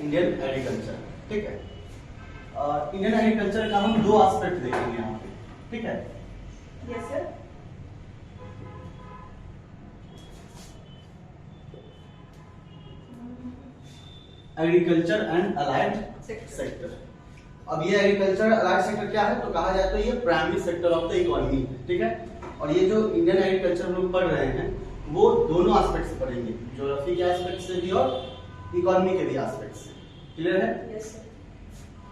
Indian agriculture. ठीक है, Indian agriculture का हम दो एस्पेक्ट देखेंगे यहाँ पे। ठीक है, yes sir. Agriculture and allied sector. अब ये एग्रीकल्चर अलाइड सेक्टर क्या है, तो कहा जाए तो ये primary sector of the economy. ठीक है, और ये जो इंडियन एग्रीकल्चर हम लोग पढ़ रहे हैं वो दोनों एस्पेक्ट से पढ़ेंगे, ज्योग्राफी के एस्पेक्ट से भी और इकोनॉमी के भी एस्पेक्ट से। क्लियर है? Yes sir.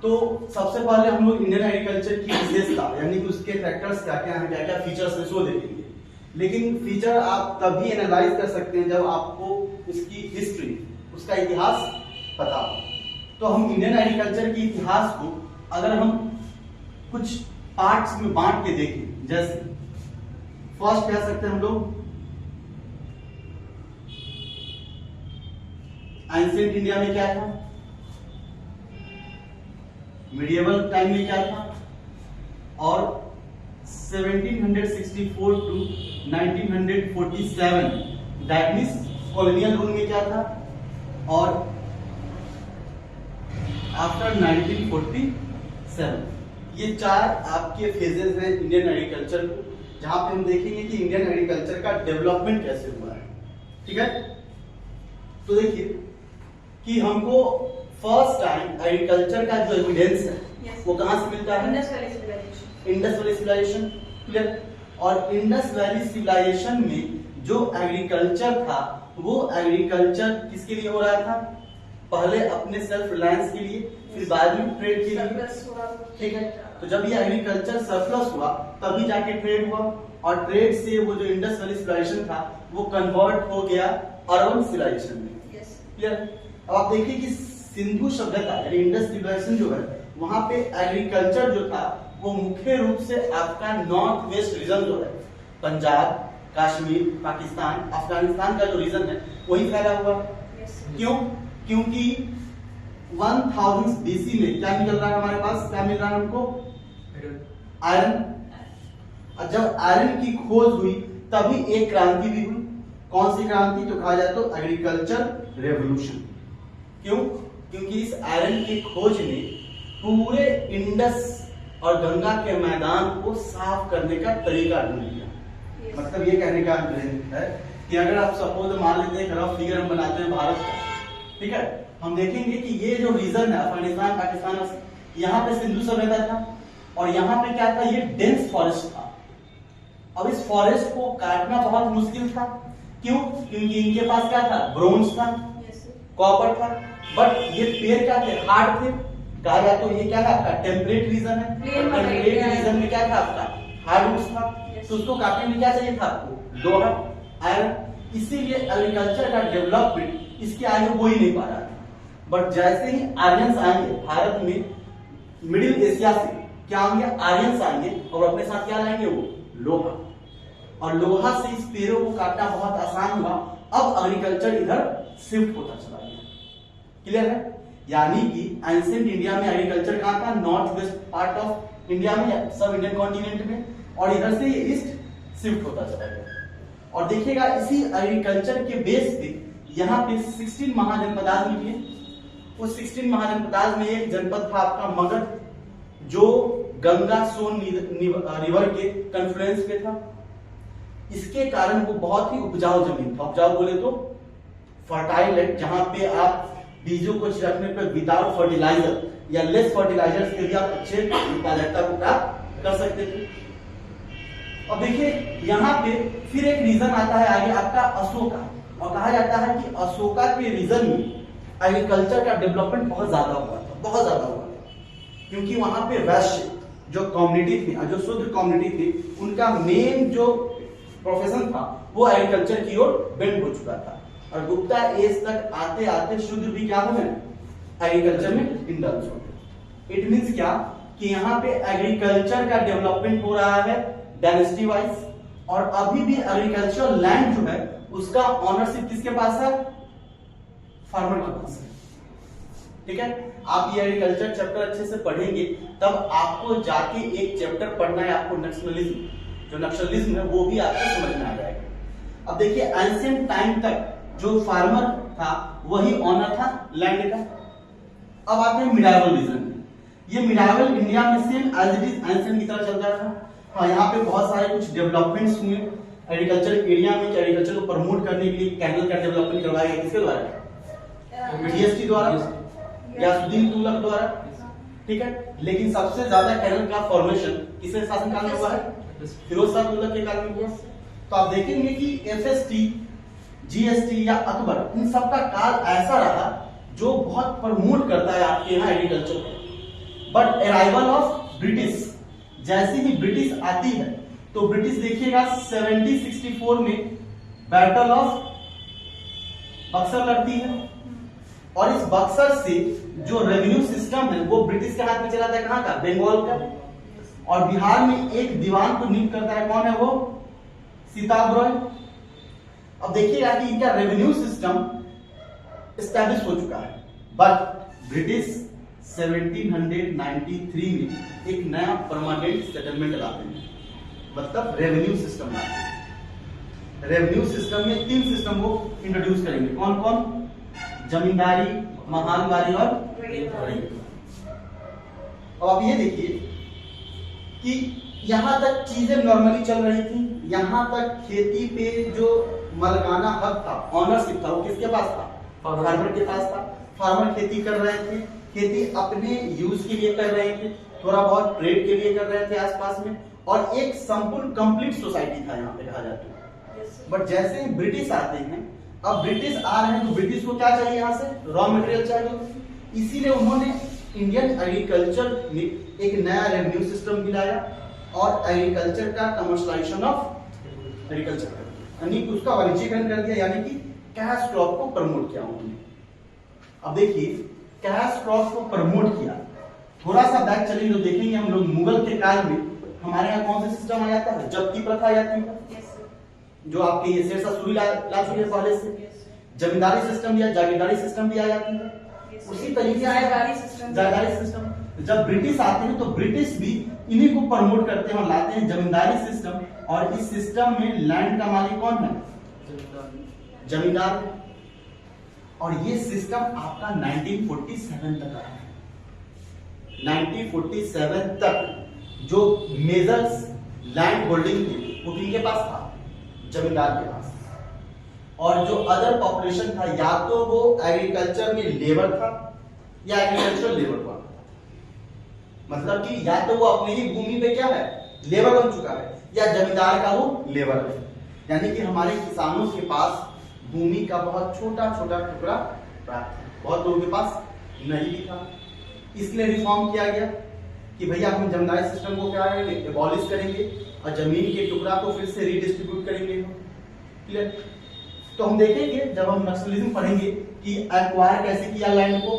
तो सबसे पहले हम लोग इंडियन एग्रीकल्चर की विशेषता यानी कि उसके फैक्टर्स क्या क्या हैं, क्या क्या फीचर्स हैं, सो देखेंगे। लेकिन फीचर आप तभी एनालाइज कर सकते हैं जब आपको उसकी हिस्ट्री, उसका इतिहास पता हो। तो हम इंडियन एग्रीकल्चर के इतिहास को अगर हम कुछ पार्ट्स में बांट के देखें, जैसे फर्स्ट कह सकते हैं हम लोग एंशिएंट इंडिया में क्या था, मिडिएवल टाइम में क्या था, और 1764 to 1947 that means colonial rule में क्या था, और आफ्टर 1947। ये चार आपके फेजेस हैं इंडियन एग्रीकल्चर को, जहां पे हम देखेंगे कि इंडियन एग्रीकल्चर का डेवलपमेंट कैसे हुआ है। ठीक है, तो देखिए कि हमको फर्स्ट टाइम एग्रीकल्चर का जो एविडेंस है वो कहां से मिलता है, इंडस वैली सिविलाइजेशन। क्लियर? और इंडस वैली सिविलाइजेशन में जो एग्रीकल्चर था वो एग्रीकल्चर किसके लिए हो रहा था, पहले अपने सेल्फ रिलायंस के लिए, फिर बाद में ट्रेड के लिए। ठीक है, तो जब ये एग्रीकल्चर सरप्लस हुआ तभी जाके ट्रेड हुआ, और ट्रेड से वो जो इंडस वैली सिविलाइजेशन था वो कन्वर्ट हो गया अर्बन सिविलाइजेशन में। क्लियर? अब आप देखिए कि सिंधु सभ्यता यानी इंडस सिविलाइजेशन जो है वहां पे एग्रीकल्चर जो था वो मुख्य रूप से आपका नॉर्थ वेस्ट रीजन जो है, पंजाब, कश्मीर, पाकिस्तान, अफगानिस्तान का जो रीजन है वही फैला हुआ। क्यों? क्योंकि 1000 बीसी में क्या निकल रहा है हमारे पास, क्या मिल रहा है हमको, आयरन। और जब आयरन की खोज हुई तभी एक क्रांति भी हुई। कौन सी क्रांति, तो कहा जाए तो एग्रीकल्चर रेवोल्यूशन। क्यों? क्योंकि इस आयरन की खोज ने पूरे इंडस और गंगा के मैदान को साफ करने का तरीका ढूंढ लिया। मतलब ये कहने का है कि अगर आप सपोज मान लेते हैं रफ फिगर हम बनाते हैं भारत का, ठीक है, हम देखेंगे कि ये जो रीजन है अफगानिस्तान, पाकिस्तान, यहाँ पे सिंधु सभ्यता था, और यहाँ पे क्या था, ये डेंस फॉरेस्ट था। अब इस फॉरेस्ट को काटना बहुत मुश्किल था। क्यों? क्योंकि इनके पास क्या था, ब्रोंज था, कॉपर था, बट ये पेड़ क्या थे, हार्ड थे। कहा जाए तो ये क्या है आपका टेम्परेट रीजन है, टेम्परेट रीजन में क्या था आपका हार्डवुड्स था। तो उसको काटने में क्या चाहिए था आपको, लोहा, आयरन। इसीलिए एग्रीकल्चर का डेवलपमेंट इसके आगे हो ही नहीं पा रहा था। बट जैसे ही आर्यंस आएंगे भारत में, मिडिल एशिया से क्या आएंगे, आर्यंस आएंगे, और अपने साथ क्या लाएंगे, वो लोहा। और लोहा से इस पेड़ों को काटना बहुत आसान हुआ। अब एग्रीकल्चर इधर शिफ्ट होता चला गया। क्लियर है? यानी कि एंशिएंट इंडिया में एग्रीकल्चर कहां था, north west part of India में, सब इंडियन कॉन्टिनेंट में, और इधर से ये ईस्ट शिफ्ट होता चला गया। और देखिएगा इसी एग्रीकल्चर के बेस पे यहाँ पे 16 महाजनपदाज निकले। उस 16 महाजनपदाज में एक जनपद था आपका मगध, जो गंगा सोन रिवर के कन्फ्लुएंस पे था। इसके कारण वो बहुत ही उपजाऊ जमीन था। उपजाऊ बोले तो फर्टाइल है, जहां पे आप बीजों को छिड़कने पर विदाउट फर्टिलाइजर या लेस फर्टिलाइजर से भी आप अच्छे उत्पादकता को प्राप्त कर सकते थे। अब देखिए यहाँ पे फिर एक रीजन आता है आगे आपका अशोका, और कहा जाता है कि अशोका के रीजन में एग्रीकल्चर का डेवलपमेंट बहुत ज्यादा हुआ था, बहुत ज्यादा हुआ था। क्योंकि वहां पे वैश्य जो कम्युनिटी थी, जो शूद्र कम्युनिटी थी, उनका मेन जो प्रोफेशन था वो एग्रीकल्चर की ओर बेंड हो चुका था। और गुप्ता एज तक आते आते शूद्र भी क्या हो गए, एग्रीकल्चर में इंडल्ज हो गए। इट मींस क्या कि यहाँ पे एग्रीकल्चर का डेवलपमेंट हो रहा है डायनेस्टी वाइज, और अभी भी एग्रीकल्चर लैंड जो है उसका ऑनरशिप किसके पास है, फार्मर के पास है। ठीक है, आप ये एग्रीकल्चर चैप्टर अच्छे से पढ़ेंगे तब आपको जाके एक चैप्टर पढ़ना है आपको नेशनलिज्म, जो नक्सलिज्म है वो भी आपको समझ में आ जाएगा। अब देखिए एंशिएंट टाइम तक जो फार्मर था वही ऑनर था लैंड का। अब आते हैं मिडावल रीजन में। ये मिडावल इंडिया में same as it is ancient की तरह चलता था। हाँ, यहाँ पे बहुत सारे कुछ डेवलपमेंट्स हुए एग्रीकल्चर एरिया में, एग्रीकल्चर को प्रमोट करने के लिए कैनल का डेवलपमेंट करवाया गया। किसके द्वारा? जीएसटी द्वारा, यासुद्दीन तुगलक द्वारा, ठीक है। लेकिन सबसे ज्यादा कैनल का फॉर्मेशन किसके शासनकाल में हुआ है? फिरोज शाह तुगलक के काल में हुआ। तो आप देखेंगे कि एफएसटी, जीएसटी या अकबर, इन सब का काल ऐसा रहा जो बहुत प्रमोट करता है आपके यहाँ एग्रीकल्चर को। बट अराइवल ऑफ ब्रिटिश, जैसे ही ब्रिटिश आती है तो ब्रिटिश देखिएगा 1764 में बैटल ऑफ बक्सर लड़ती है, और इस बक्सर से जो रेवेन्यू सिस्टम है वो ब्रिटिश के हाथ में चला था। कहां का? बंगाल का। और बिहार में एक दीवान को नियुक्त करता है, कौन है वो? सीताब रॉय। अब देखिएगा कि इनका रेवेन्यू सिस्टम एस्टैब्लिश हो चुका है, बट ब्रिटिश 1793 में एक नया परमानेंट सेटलमेंट लाते हैं, मतलब रेवेन्यू सिस्टम लाते हैं। रेवेन्यू सिस्टम में 3 सिस्टम को इंट्रोड्यूस करेंगे। कौन कौन? जमींदारी, महालवारी और रेवेन्यू। अब आप ये देखिए कि यहां तक चीजें नॉर्मली चल रही थी। यहां तक खेती पे जो मलकाना हक था, ऑनरशिप था, वो किसके पास था? फार्मर के पास था। फार्मर खेती कर रहे थे, खेती अपने यूज के लिए कर रहे थे, थोड़ा बहुत ट्रेड के लिए कर रहे थे आसपास में, और एक संपूर्ण कंप्लीट सोसाइटी था यहाँ पे कहा जाता है। बट जैसे ही ब्रिटिश आते हैं, अब ब्रिटिश आ रहे हैं तो ब्रिटिश को क्या चाहिए? यहाँ से रॉ मटेरियल चाहिए। इसीलिए उन्होंने इंडियन एग्रीकल्चर में एक नया रेवेन्यू सिस्टम दिलाया और एग्रीकल्चर का कमर्शलाइजेशन ऑफ एग्रीकल्चर कर दिया, यानी उसका वाणिज्यीकरण कर दिया, यानी कि कैश क्रॉप को प्रमोट किया उन्होंने। अब देखिए, कैश क्रॉप को प्रमोट किया। थोड़ा सा बैक चलेंगे तो देखेंगे हम लोग मुगल के काल में हमारे यहाँ कौन सा सिस्टम आ जाता है? जब्ती प्रथा आ जाती है, जो आपके ये शेरशाह सूरी ला चुके हैं पहले से। जमींदारी सिस्टम या जागीरदारी सिस्टम भी आ जाती है। उसी तरीके से जागीरदारी सिस्टम। जब ब्रिटिश आते हैं तो ब्रिटिश भी इन्हीं को प्रमोट करते हैं और लाते हैं जमींदारी सिस्टम। और इस सिस्टम में लैंड का मालिक कौन है? जमींदार। और ये सिस्टम आपका 1947 तक रहा है। 1947 तक जो मेजर्स लैंड होल्डिंग थी वो किनके पास था? जमींदार के पास। और जो अदर पॉपुलेशन था, या तो वो एग्रीकल्चर में लेबर था या एग्रीकल्चर लेबर था, मतलब कि या तो वो अपनी ही भूमि पे क्या है? लेबर बन चुका है, या जमींदार का वो लेबर है। यानी कि हमारे किसानों के पास भूमि का बहुत छोटा छोटा टुकड़ा प्राप्त है, बहुत लोगों के पास नहीं भी था। इसलिए रिफॉर्म किया गया कि भैया हम जमींदारी सिस्टम को क्या करेंगे? एबॉलिश करेंगे और जमीन के टुकड़ा को फिर से रीडिस्ट्रीब्यूट करेंगे। क्लियर? तो हम देखेंगे जब हम नक्सलिज्म पढ़ेंगे कि एक्वायर कैसे किया लैंड को,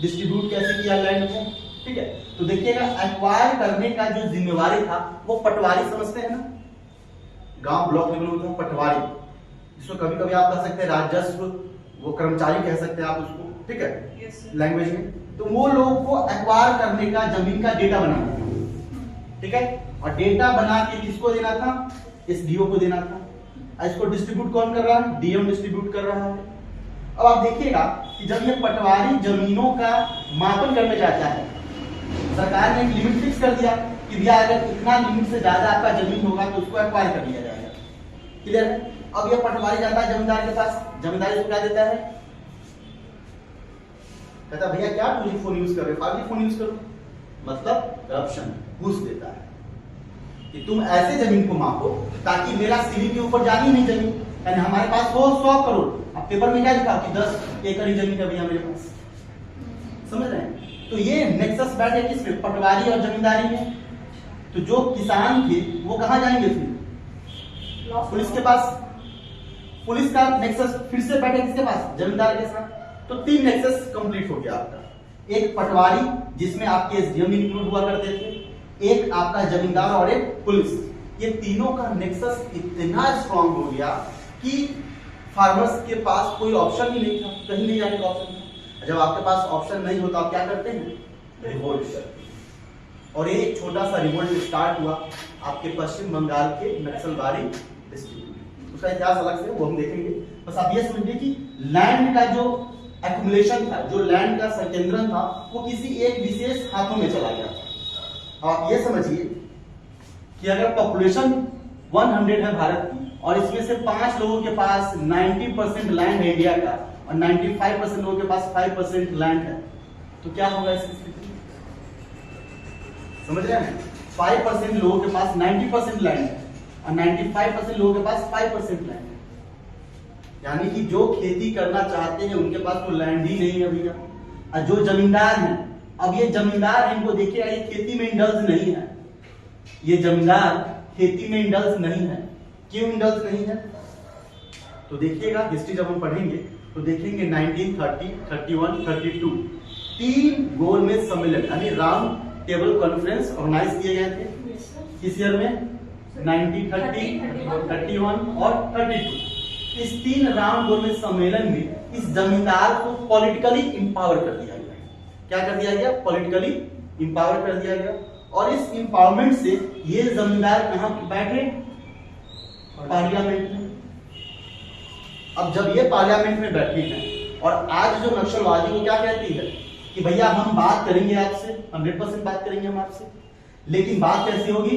डिस्ट्रीब्यूट कैसे किया लैंड को। ठीक है, तो देखिएगा एक्वायर करने का जो जिम्मेवारी था वो पटवारी समझते हैं ना, गांव ब्लॉक लेवल में था पटवारी, जिसको कभी कभी आप कह सकते हैं राजस्व, वो कर्मचारी कह सकते हैं आप उसको, ठीक है, लैंग्वेज में। तो वो लोगों को एक्वायर करने का, जमीन का डेटा बनाना था, ठीक है, और डेटा बना के किसको देना था? एसडीओ को देना था। इसको डिस्ट्रीब्यूट कौन कर रहा है? डीएम डिस्ट्रीब्यूट कर रहा है। अब आप देखिएगा कि जब ये पटवारी जमीनों का मापन करने जाता है, सरकार ने एक लिमिट फिक्स कर दिया कि भैया अगर इतना लिमिट से ज्यादा आपका जमीन होगा तो उसको एक्वायर कर लिया जाएगा। क्लियर है? अब ये पटवारी जाता है जमींदार के पास, जमींदार इसको क्या देता है? कहता भैया क्या टेलीफोन यूज कर रहे हो? फार्जी फोन यूज करो, मतलब करप्शन, घूस देता है कि तुम ऐसे जमीन को मापो ताकि मेरा सीढ़ी के ऊपर जानी नहीं जमीन, यानी हमारे पास हो 100 करोड़, अब पेपर में क्या लिखा कि 10 एकड़ जमीन है भैया मेरे पास। समझ रहे हैं? तो ये नेक्सस बैठ है किसमें? पटवारी और जमींदारी में। तो जो किसान थे वो कहां जाएंगे? फिर पुलिस के पास। पुलिस का नेक्सस फिर से बैठे किसके पास? जमींदार के साथ। तो 3 नेक्सस कंप्लीट हो गया आपका। एक पटवारी जिसमें आपके एसडीएम इंक्लूड हुआ करते थे, एक आपका जमींदार और एक पुलिस। ये तीनों का नेक्सस इतना स्ट्रांग हो गया कि फार्मर्स के पास कोई ऑप्शन ही नहीं था, कहीं नहीं जाने का ऑप्शन था। जब आपके पास ऑप्शन नहीं होता आप क्या करते हैं? रिवोल्ट करते हैं। और एक छोटा सा रिवोल्ट स्टार्ट हुआ आपके पश्चिम बंगाल के नक्सलबारी डिस्ट्रिक्ट में। उसका इतिहास अलग से वो हम देखेंगे। बस आप ये समझिए कि लैंड का जो एक्युमुलेशन था, जो लैंड का संकेंद्रण था वो किसी एक विशेष हाथों में चला गया था। आप ये समझिए कि अगर पॉपुलेशन 100 है भारत की और इसमें से 5 लोगों के पास 90% लैंड है इंडिया का और 95% लोगों के पास 5% लैंड है, तो क्या होगा इस स्थिति में? समझ रहे हैं? 5% लोगों के पास 90% लैंड है और 95% लोगों के पास 5% लैंड है, यानी कि जो खेती करना चाहते हैं उनके पास तो लैंड ही नहीं है भैया। और जो जमींदार हैं, अब ये जमींदार हैं, इनको देखिए ये खेती में इंडल्ज नहीं है, ये जमींदार खेती में इंडल्ज नहीं है। क्यों इंडल्ज नहीं है? तो देखिएगा हिस्ट्री जब हम पढ़ेंगे तो देखेंगे 1930, 31, 32 तीन गोलमेज सम्मेलन यानी राउंड टेबल कॉन्फ्रेंस ऑर्गेनाइज किए गए थे। किस ईयर में? 1930, 31 और 32। इस 3 राउंड गोलमेज सम्मेलन में इस जमींदार को पॉलिटिकली इंपावर कर दिया गया। क्या कर दिया गया? पॉलिटिकली इंपावर कर दिया गया। और इस इंपावरमेंट से ये जमींदार कहां बैठे? पार्लियामेंट में। अब जब ये पार्लियामेंट में बैठे हैं और आज जो नक्सलवादी को क्या कहती है कि भैया हम बात करेंगे आपसे, 100% बात करेंगे हम आपसे, लेकिन बात कैसी होगी?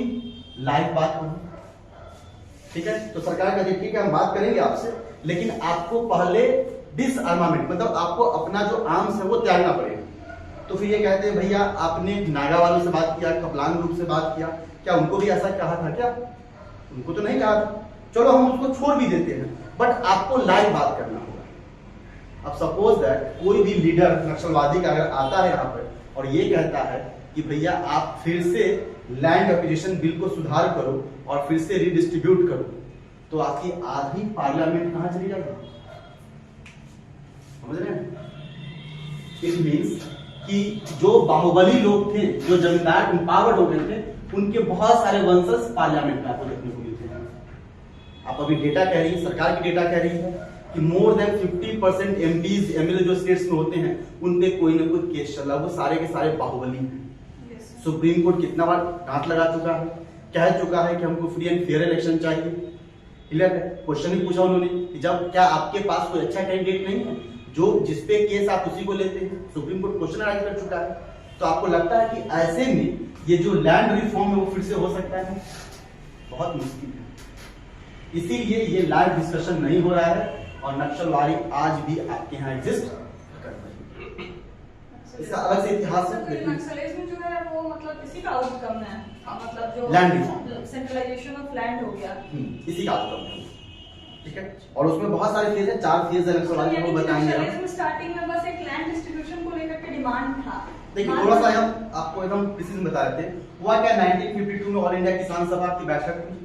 लाइव बात होगी, ठीक है? तो सरकार का देखिए कि हम बात करेंगे आपसे, लेकिन आपको पहले डिसआर्मामेंट मतलब आपको अपना जो आर्म्स है वो त्यागना पड़ेगा। तो फिर ये कहते हैं भैया आपने नागा वालों से बात किया, कपलान ग्रुप से बात किया, क्या उनको भी ऐसा कहा था क्या? उनको तो नहीं कहा था। चलो हम उसको छोड़ भी देते हैं, बट आपको लाइव बात करना होगा। अब सपोज दैट कोई भी लीडर नक्सलवादी का अगर आता है यहाँ पर और ये कहता है कि भैया आप फिर से लैंड एक्विजिशन बिल को सुधार करो और फिर से रिडिस्ट्रीब्यूट करो, तो आपकी आधी पार्लियामेंट कहां चली जाएगी? समझ रहे हैं? इट मीन्स कि जो बाहुबली लोग थे, जो जमींदार इंपावर्ड हो गए थे, उनके बहुत सारे वंशज पार्लियामेंट में आपको देखने को मिलते हैं। आप अभी डेटा कह रही है, सरकार की डेटा कह रही है कि मोर देन 50% एमपीज एमएलए जो स्टेट्स में होते हैं उन पे कोई ना कोई केस चल रहा है, वो सारे के सारे बाहुबली हैं। सुप्रीम कोर्ट कितना बार दांत लगा चुका है, कह चुका है कि हमको फ्री एंड फेयर इलेक्शन चाहिए। क्लियर है? क्वेश्चन ही पूछा उन्होंने कि जब क्या आपके पास कोई अच्छा कैंडिडेट नहीं है जो जिसपे केस आप उसी को लेते हैं? सुप्रीम कोर्ट क्वेश्चन राइज कर चुका है। तो आपको लगता है कि ऐसे में ये जो लैंड रिफॉर्म है वो फिर से हो सकता है? बहुत मुश्किल है। इसीलिए ये लाइव डिस्कशन नहीं हो रहा है और नक्सलवादी आज भी आपके यहाँ एग्जिस्ट कर रही है। इसका अलग से इतिहास है। नक्सलिज्म जो है वो मतलब इसी का आउटकम है, मतलब जो land reform, centralisation of land हो गया, इसी का आउटकम है। ठीक है? और उसमें बहुत सारे फेज है, 4 फेज है नक्सलवादी को बताएंगे हम। स्टार्टिंग में बस एक लैंड डिस्ट्रीब्यूशन को लेकर के डिमांड था। देखिए थोड़ा सा हम आपको एकदम प्रिसीजन बता देते हैं। हुआ क्या, 1952 में ऑल इंडिया किसान सभा की बैठक हुई।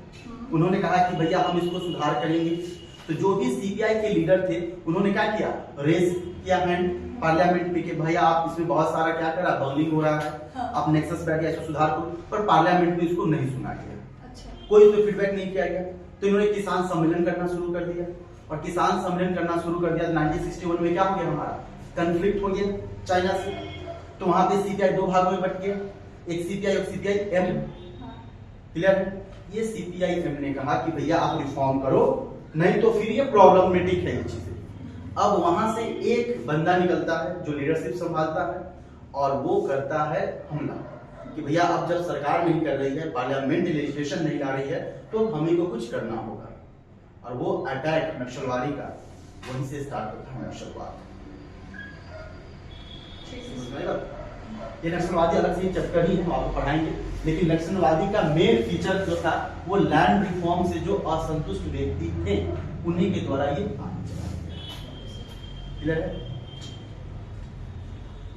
उन्होंने कहा कि भैया हम इसको सुधार करेंगे। तो जो भी सीपीआई के लीडर थे उन्होंने क्या किया? रेज किया हैंड पार्लियामेंट में कि भैया आप इसमें बहुत सारा क्या कर रहा है, बर्निंग हो रहा है, आप नेक्सस बैठ गया, इसको सुधार करो। पर पार्लियामेंट में इसको नहीं सुना गया। अच्छा। कोई तो फीडबैक नहीं किया गया। तो इन्होंने किसान सम्मेलन करना शुरू कर दिया और किसान सम्मेलन करना शुरू कर दिया। 1961 में क्या हो गया? हमारा कन्फ्लिक्ट हो गया चाइना से। तो वहां पे सीपीआई 2 भागों में बट गया, एक सीपीआई और सीपीआई एम। क्लियर है? ये सीपीआई एम ने कहा कि भैया आप रिफॉर्म करो, नहीं तो फिर ये प्रॉब्लमेटिक है ये चीजें। अब वहां से एक बंदा निकलता है जो लीडरशिप संभालता है और वो करता है हमला कि भैया अब जब सरकार नहीं कर रही है, पार्लियामेंट लेजिस्लेशन नहीं ला रही है, तो हमें को कुछ करना होगा। और वो अटैक नक्सलवादी का वहीं से स्टार्ट होता है। नक्सलवाद ये नक्सलवादी अलग से चक्कर ही है, हम आपको पढ़ाएंगे। लेकिन नक्सलवादी का मेन फीचर जो था वो लैंड रिफॉर्म से जो असंतुष्ट व्यक्ति थे उन्हीं के द्वारा ये क्लियर है?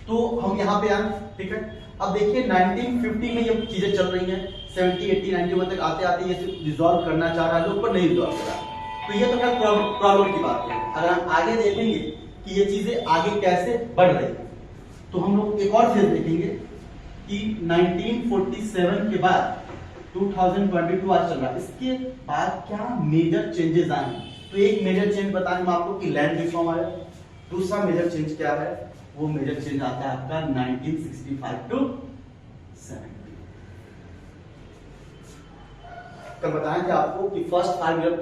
तो हम यहाँ पे आए, ठीक है? अब देखिए 1950 में ये चीजें चल रही हैं, 70, 80, 91 तक आते आते ये रिजॉल्व करना चाह रहा है लोग, पर नहीं रिजॉल्व कर रहा। तो ये तो क्या प्रॉब्लम की बात है। अगर हम आगे देखेंगे कि ये चीजें आगे कैसे बढ़ रही है, तो हम लोग एक और फेज देखेंगे कि 1947 के बाद 2022 आज चल रहा है, इसके बाद क्या मेजर चेंजेस आए हैं। तो एक मेजर चेंज बताएं हम आपको कि लैंड रिफॉर्म आया। दूसरा मेजर चेंज क्या है? वो मेजर चेंज आता है आपका 1965 टू 70। कल बताएं थे आपको कि फर्स्ट 5 ईयर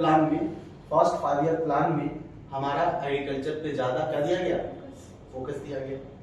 प्लान में हमारा एग्रीकल्चर पे ज्यादा क्या दिया गया? फोकस दिया गया।